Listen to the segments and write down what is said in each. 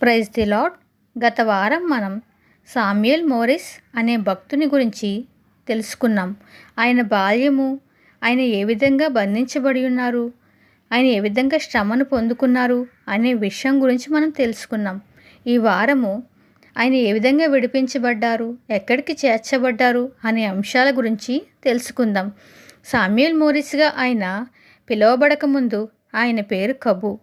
Praise the lord. గత వారం మనం సామ్యూయల్ మోరిస్ అనే భక్తుని గురించి తెలుసుకున్నాం. ఆయన బాల్యము, ఆయన ఏ విధంగా బంధించబడి ఉన్నారు, ఆయన ఏ విధంగా శ్రమను పొందుకున్నారు అనే విషయం గురించి మనం తెలుసుకున్నాం. ఈ వారము ఆయన ఏ విధంగా విడిపించబడ్డారు, ఎక్కడికి చేర్చబడ్డారు అనే అంశాల గురించి తెలుసుకుందాం. సామ్యూయల్ మోరిస్గా ఆయన పిలువబడక ముందు ఆయన పేరు కబు.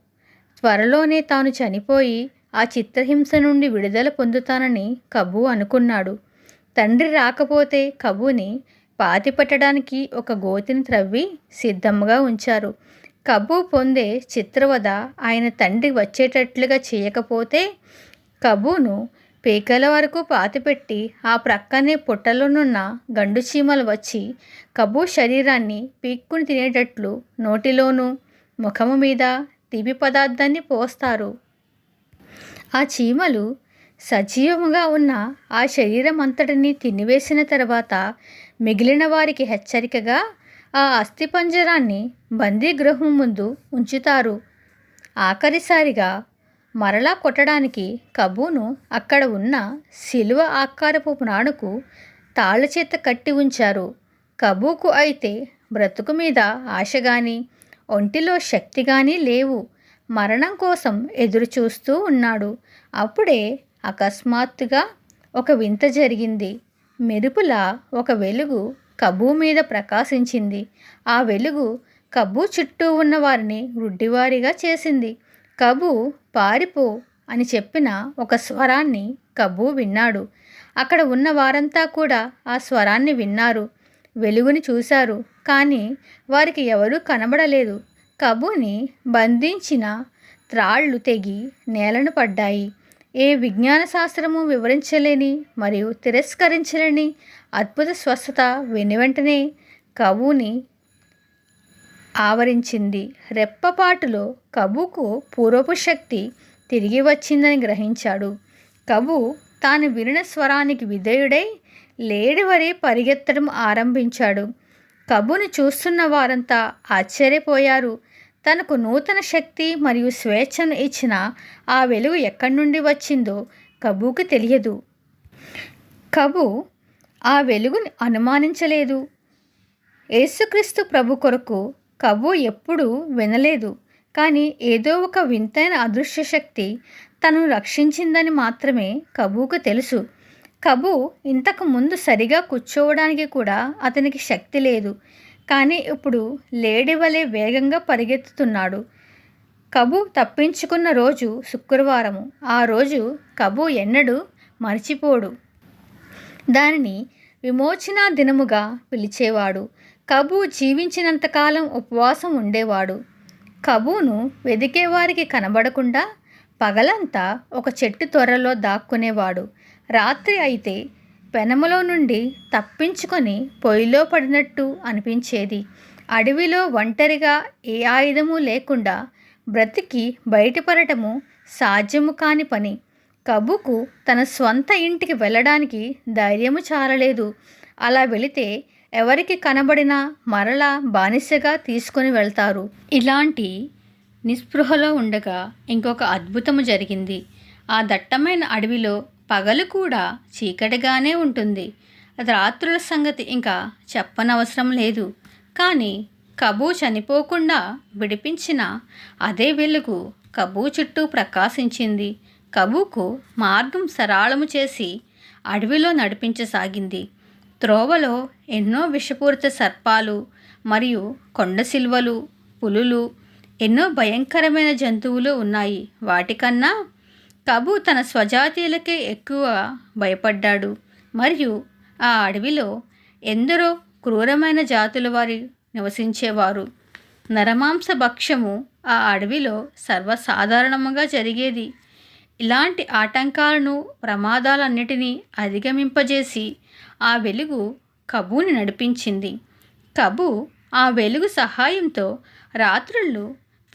త్వరలోనే తాను చనిపోయి ఆ చిత్రహింస నుండి విడుదల పొందుతానని కబు అనుకున్నాడు. తండ్రి రాకపోతే కబుని పాతిపెట్టడానికి ఒక గోతిని త్రవ్వి సిద్ధంగా ఉంచారు. కబు పొందే చిత్రవద ఆయన తండ్రి వచ్చేటట్లుగా చేయకపోతే కబును పీకల వరకు పాతిపెట్టి ఆ ప్రక్కనే పుట్టలోనున్న గండు చీమలు వచ్చి కబు శరీరాన్ని పీక్కుని తినేటట్లు నోటిలోనూ ముఖము మీద తీపి పదార్థాన్ని పోస్తారు. ఆ చీమలు సజీవముగా ఉన్న ఆ శరీరం అంతటిని తినివేసిన తర్వాత మిగిలిన వారికి హెచ్చరికగా ఆ అస్థిపంజరాన్ని బందీగృహం ముందు ఉంచుతారు. ఆఖరిసారిగా మరలా కొట్టడానికి కబును అక్కడ ఉన్న శిలువ ఆకారపు నాణుకు తాళ్ళచేత కట్టి ఉంచారు. కబుకు అయితే బ్రతుకు మీద ఆశ కానీ ఒంటిలో శక్తి కానీ లేవు. మరణం కోసం ఎదురు చూస్తూ ఉన్నాడు. అప్పుడే అకస్మాత్తుగా ఒక వింత జరిగింది. మెరుపులా ఒక వెలుగు కబు మీద ప్రకాశించింది. ఆ వెలుగు కబు చుట్టూ ఉన్న వారిని గుడ్డివారిగా చేసింది. కబు పారిపో అని చెప్పిన ఒక స్వరాన్ని కబు విన్నాడు. అక్కడ ఉన్న వారంతా కూడా ఆ స్వరాన్ని విన్నారు. వెలుగుని చూశారు, కానీ వారికి ఎవరూ కనబడలేదు. కబుని బంధించిన త్రాళ్ళు తెగి నేలను పడ్డాయి. ఏ విజ్ఞాన శాస్త్రము వివరించలేని మరియు తిరస్కరించలేని అద్భుత స్వస్థత వెనువెంటనే కబుని ఆవరించింది. రెప్పపాటులో కబుకు పూర్వపు శక్తి తిరిగి వచ్చిందని గ్రహించాడు. కబు తాను వినిన స్వరానికి విధేయుడై లేడివరే పరిగెత్తడం ఆరంభించాడు. కబుని చూస్తున్న వారంతా ఆశ్చర్యపోయారు. తనకు నూతన శక్తి మరియు స్వేచ్ఛను ఇచ్చిన ఆ వెలుగు ఎక్కడి నుండి వచ్చిందో కబుకు తెలియదు. కబు ఆ వెలుగుని అనుమానించలేదు. యేసుక్రీస్తు ప్రభు కొరకు కబు ఎప్పుడూ వినలేదు, కానీ ఏదో ఒక వింతైన అదృశ్య శక్తి తనను రక్షించిందని మాత్రమే కబుకు తెలుసు. కబు ఇంతకు ముందు సరిగా కూర్చోవడానికి కూడా అతనికి శక్తి లేదు, కానీ ఇప్పుడు లేడి వలె వేగంగా పరిగెత్తుతున్నాడు. కబు తప్పించుకున్న రోజు శుక్రవారము. ఆ రోజు కబు ఎన్నడూ మర్చిపోడు. దానిని విమోచన దినముగా పిలిచేవాడు. కబు జీవించినంతకాలం ఉపవాసం ఉండేవాడు. కబును వెదికేవారికి కనబడకుండా పగలంతా ఒక చెట్టు త్వరలో దాక్కునేవాడు. రాత్రి అయితే పెనములో నుండి తప్పించుకొని పొయ్యిలో పడినట్టు అనిపించేది. అడవిలో ఒంటరిగా ఏ ఆయుధము లేకుండా బ్రతికి బయటపడటము సాధ్యము కాని పని. కబుకు తన స్వంత ఇంటికి వెళ్ళడానికి ధైర్యము చాలలేదు. అలా వెళితే ఎవరికి కనబడినా మరలా బానిసగా తీసుకొని వెళ్తారు. ఇలాంటి నిస్పృహలో ఉండగా ఇంకొక అద్భుతము జరిగింది. ఆ దట్టమైన అడవిలో పగలు కూడా చీకటిగానే ఉంటుంది. రాత్రుల సంగతి ఇంకా చెప్పనవసరం లేదు. కానీ కబు చనిపోకుండా విడిపించిన అదే వెలుగు కబు చుట్టూ ప్రకాశించింది. కబుకు మార్గం సరళము చేసి అడవిలో నడిపించసాగింది. త్రోవలో ఎన్నో విషపూరిత సర్పాలు మరియు కొండ సిల్వలు, పులులు, ఎన్నో భయంకరమైన జంతువులు ఉన్నాయి. వాటికన్నా కబు తన స్వజాతీయులకే ఎక్కువ భయపడ్డాడు. మరియు ఆ అడవిలో ఎందరో క్రూరమైన జాతుల వారి నివసించేవారు. నరమాంస భక్ష్యము ఆ అడవిలో సర్వసాధారణంగా జరిగేది. ఇలాంటి ఆటంకాలను, ప్రమాదాలన్నిటినీ అధిగమింపజేసి ఆ వెలుగు కబుని నడిపించింది. కబు ఆ వెలుగు సహాయంతో రాత్రుళ్ళు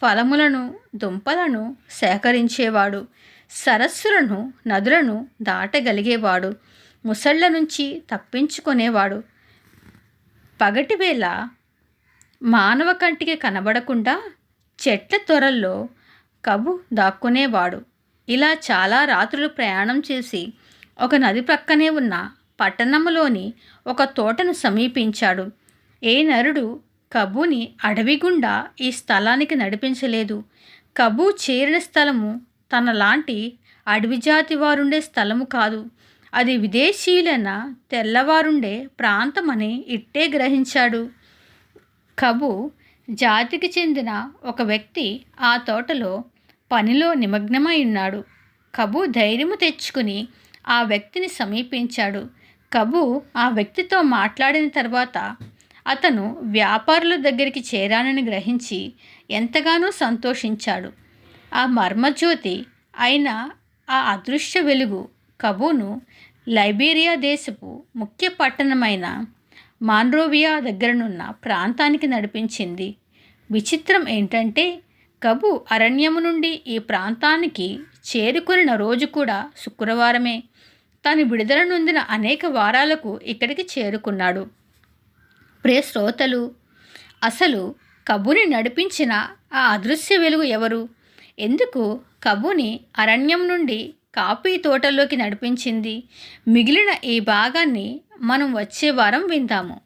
ఫలములను, దుంపలను సేకరించేవాడు. సరస్సులను, నదులను దాటగలిగేవాడు. ముసళ్ళ నుంచి తప్పించుకునేవాడు. పగటివేళ మానవ కంటికి కనబడకుండా చెట్ల త్వరల్లో కబు దాక్కునేవాడు. ఇలా చాలా రాత్రులు ప్రయాణం చేసి ఒక నది ప్రక్కనే ఉన్న పట్టణంలోని ఒక తోటను సమీపించాడు. ఏ నరుడు కబూని అడవి గుండా ఈ స్థలానికి నడిపించలేదు. కబూ చేరిన స్థలము తనలాంటి అడవి జాతి వారుండే స్థలము కాదు. అది విదేశీయులైన తెల్లవారుండే ప్రాంతమని ఇట్టే గ్రహించాడు. కబూ జాతికి చెందిన ఒక వ్యక్తి ఆ తోటలో పనిలో నిమగ్నమై ఉన్నాడు. కబూ ధైర్యము తెచ్చుకుని ఆ వ్యక్తిని సమీపించాడు. కబూ ఆ వ్యక్తితో మాట్లాడిన తర్వాత అతను వ్యాపారుల దగ్గరికి చేరానని గ్రహించి ఎంతగానో సంతోషించాడు. ఆ మర్మజ్యోతి అయిన ఆ అదృశ్య వెలుగు కబూను లైబీరియా దేశపు ముఖ్య పట్టణమైన మాన్రోవియా దగ్గరనున్న ప్రాంతానికి నడిపించింది. విచిత్రం ఏంటంటే కబూ అరణ్యము నుండి ఈ ప్రాంతానికి చేరుకున్న రోజు కూడా శుక్రవారమే. తాను విడుదల నొందిన అనేక వారాలకు ఇక్కడికి చేరుకున్నాడు. ప్రియ శ్రోతలు, అసలు కబూని నడిపించిన ఆ అదృశ్య వెలుగు ఎవరు? ఎందుకు కబూని అరణ్యం నుండి కాఫీ తోటలోకి నడిపించింది? మిగిలిన ఈ భాగాన్ని మనం వచ్చే వారం విందాము.